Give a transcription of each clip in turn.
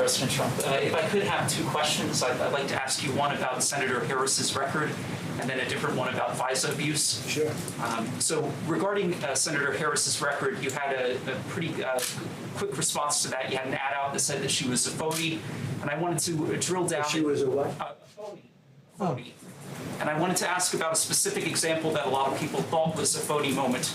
President Trump. If I could have two questions, I'd like to ask you one about Senator Harris's record and then a different one about FISA abuse. Sure. So regarding Senator Harris's record, you had a pretty quick response to that. You had an ad out that said that she was a phony, and I wanted to drill down. She was a what? A phony. Phony. And I wanted to ask about a specific example that a lot of people thought was a phony moment.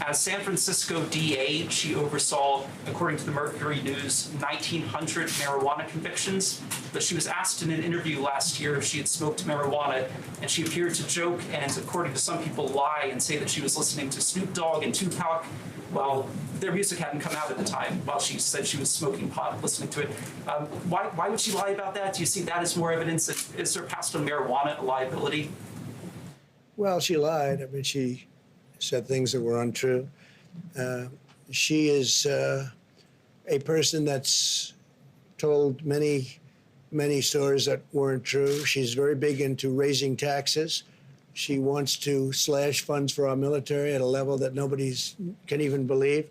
As San Francisco DA, she oversaw, according to the Mercury News, 1,900 marijuana convictions. But she was asked in an interview last year if she had smoked marijuana, and she appeared to joke and, according to some people, lie and say that she was listening to Snoop Dogg and Tupac while their music hadn't come out at the time, while she said she was smoking pot, listening to it. Why would she lie about that? Do you see that as more evidence that is surpassed on marijuana a liability? Well, she lied. I mean, she said things that were untrue. She is a person that's told many stories that weren't true. She's very big into raising taxes. She wants to slash funds for our military at a level that nobody can even believe.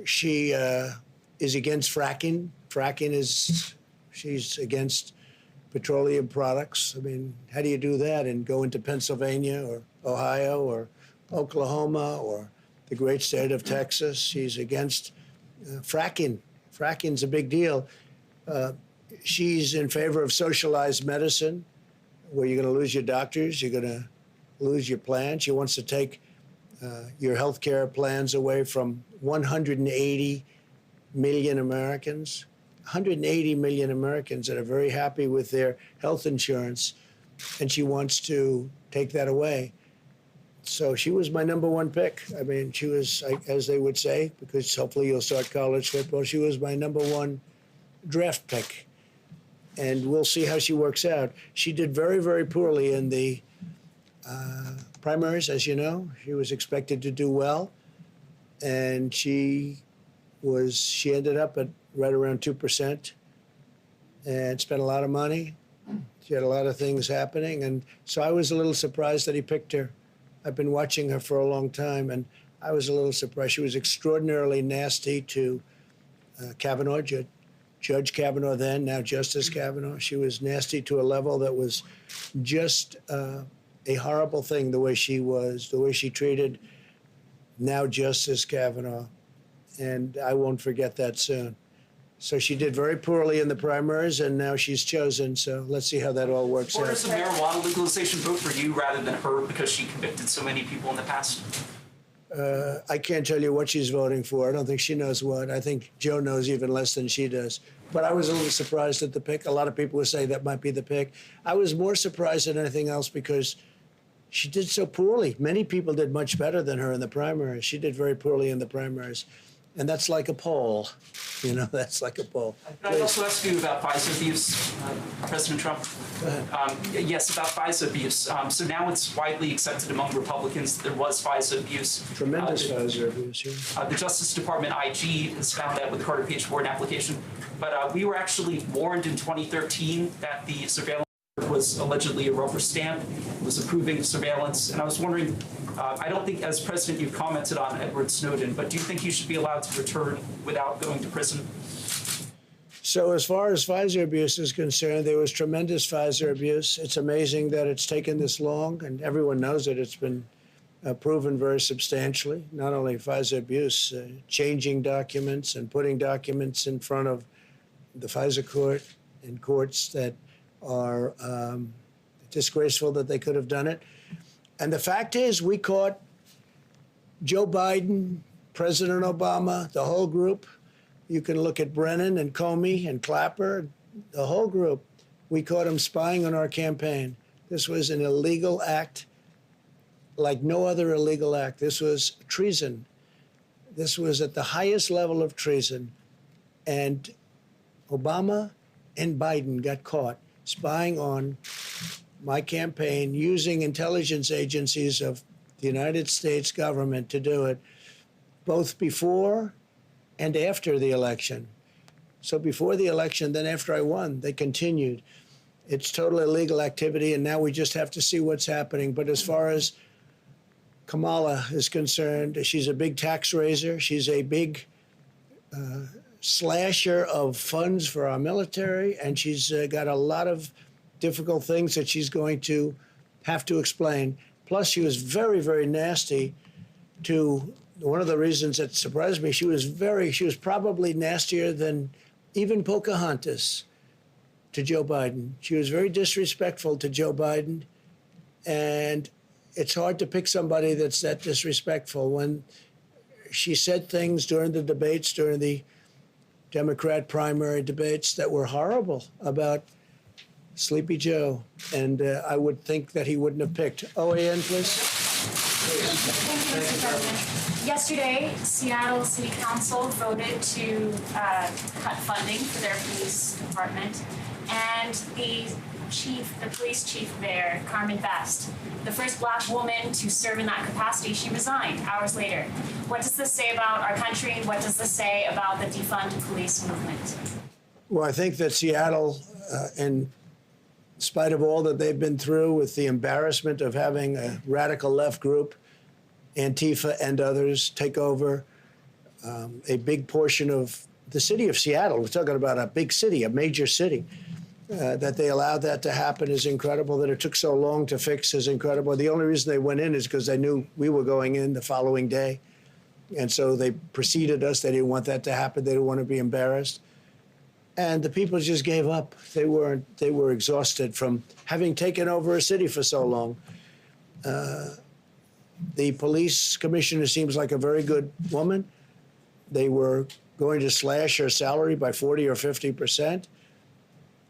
She is against fracking. She's against petroleum products. I mean, how do you do that and go into Pennsylvania or Ohio or Oklahoma or the great state of Texas? She's against fracking. Fracking's a big deal. She's in favor of socialized medicine, where you're going to lose your doctors, you're going to lose your plans. She wants to take your health care plans away from 180 million Americans. 180 million Americans that are very happy with their health insurance, and she wants to take that away. So she was my number one pick. I mean, she was, as they would say, because hopefully you'll start college football, she was my number one draft pick. And we'll see how she works out. She did very, very poorly in the primaries, as you know. She was expected to do well, and she ended up at right around 2% and spent a lot of money. She had a lot of things happening, and so I was a little surprised that he picked her. I've been watching her for a long time, and I was a little surprised. She was extraordinarily nasty to Kavanaugh, Judge Kavanaugh then, now Justice Kavanaugh. She was nasty to a level that was just a horrible thing, the way she treated now Justice Kavanaugh. And I won't forget that soon. So she did very poorly in the primaries, and now she's chosen. So let's see how that all works out. Or does the marijuana legalization vote for you rather than her because she convicted so many people in the past? I can't tell you what she's voting for. I don't think she knows what. I think Joe knows even less than she does. But I was a little surprised at the pick. A lot of people would say that might be the pick. I was more surprised than anything else because she did so poorly. Many people did much better than her in the primaries. She did very poorly in the primaries. And that's like a poll. You know, that's like a poll. I'd also ask you about FISA abuse, President Trump. Go ahead. Yes, about FISA abuse. So now it's widely accepted among Republicans that there was FISA abuse. Tremendous FISA abuse, yeah. The Justice Department IG has found that with the Carter page warrant application. But we were actually warned in 2013 that the surveillance was allegedly a rubber stamp, was approving surveillance. And I was wondering, I don't think as president you've commented on Edward Snowden, but do you think he should be allowed to return without going to prison? So as far as FISA abuse is concerned, there was tremendous FISA abuse. It's amazing that it's taken this long, and everyone knows that it's been proven very substantially. Not only FISA abuse, changing documents and putting documents in front of the FISA court and courts that are disgraceful that they could have done it. And the fact is, we caught Joe Biden, President Obama, the whole group. You can look at Brennan and Comey and Clapper, the whole group. We caught them spying on our campaign. This was an illegal act like no other illegal act. This was treason. This was at the highest level of treason. And Obama and Biden got caught spying on my campaign, using intelligence agencies of the United States government to do it, both before and after the election. So before the election, then after I won, they continued. It's total illegal activity, and now we just have to see what's happening. But as far as Kamala is concerned, she's a big tax raiser. She's a big slasher of funds for our military, and she's got a lot of difficult things that she's going to have to explain. Plus, she was very, very nasty to one of the reasons that surprised me. She was probably nastier than even Pocahontas to Joe Biden. She was very disrespectful to Joe Biden, and it's hard to pick somebody that's that disrespectful. When she said things during the debates, during the Democrat primary debates, that were horrible about Sleepy Joe, and I would think that he wouldn't have picked. OAN, please. Thank you, Mr. President. Yesterday, Seattle City Council voted to cut funding for their police department, and the police chief there, Carmen Best, the first Black woman to serve in that capacity, she resigned hours later. What does this say about our country? What does this say about the defund police movement? Well, I think that Seattle, in spite of all that they've been through with the embarrassment of having a radical left group, Antifa and others, take over a big portion of the city of Seattle. We're talking about a big city, a major city. That they allowed that to happen is incredible. That it took so long to fix is incredible. The only reason they went in is because they knew we were going in the following day. And so they preceded us. They didn't want that to happen. They didn't want to be embarrassed. And the people just gave up. They were exhausted from having taken over a city for so long. The police commissioner seems like a very good woman. They were going to slash her salary by 40 or 50%.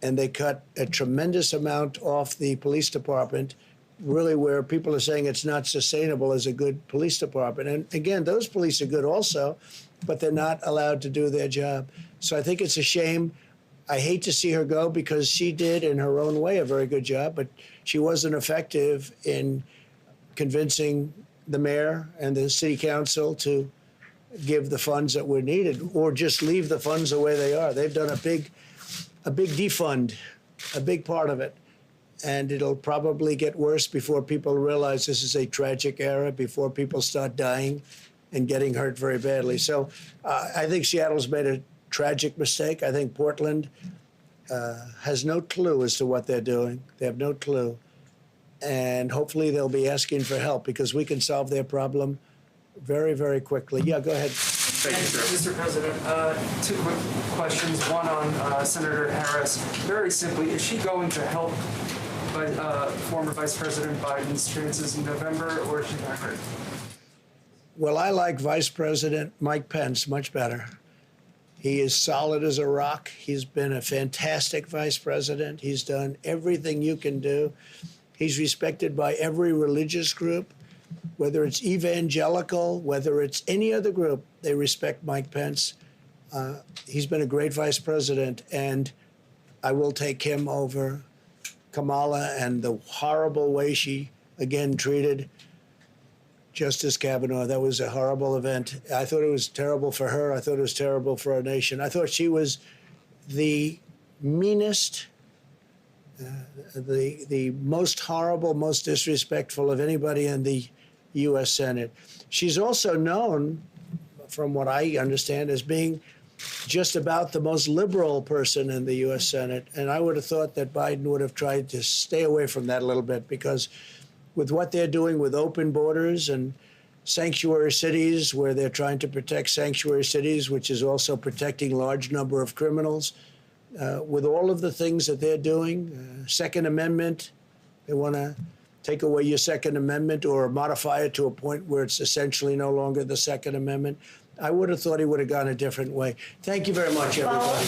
And they cut a tremendous amount off the police department, really where people are saying it's not sustainable as a good police department. And again, those police are good also, but they're not allowed to do their job. So I think it's a shame. I hate to see her go because she did, in her own way, a very good job, but she wasn't effective in convincing the mayor and the city council to give the funds that were needed or just leave the funds the way they are. They've done a big defund, a big part of it. And it'll probably get worse before people realize this is a tragic era, before people start dying and getting hurt very badly. So I think Seattle's made a tragic mistake. I think Portland has no clue as to what they're doing. They have no clue. And hopefully they'll be asking for help because we can solve their problem very, very quickly. Yeah, go ahead. Thank you, sir. Mr. President, two quick questions. One on Senator Harris. Very simply, is she going to help former Vice President Biden's chances in November, or is she not hurt? Well, I like Vice President Mike Pence much better. He is solid as a rock. He's been a fantastic vice president. He's done everything you can do. He's respected by every religious group. Whether it's evangelical, whether it's any other group, they respect Mike Pence. He's been a great vice president, and I will take him over Kamala and the horrible way she, again, treated Justice Kavanaugh. That was a horrible event. I thought it was terrible for her. I thought it was terrible for our nation. I thought she was the meanest, the most horrible, most disrespectful of anybody in the U.S. Senate. She's also known, from what I understand, as being just about the most liberal person in the U.S. Senate. And I would have thought that Biden would have tried to stay away from that a little bit, because with what they're doing with open borders and sanctuary cities, where they're trying to protect sanctuary cities, which is also protecting large number of criminals, with all of the things that they're doing, Second Amendment, they want to take away your Second Amendment or modify it to a point where it's essentially no longer the Second Amendment. I would have thought he would have gone a different way. Thank you very much, everybody.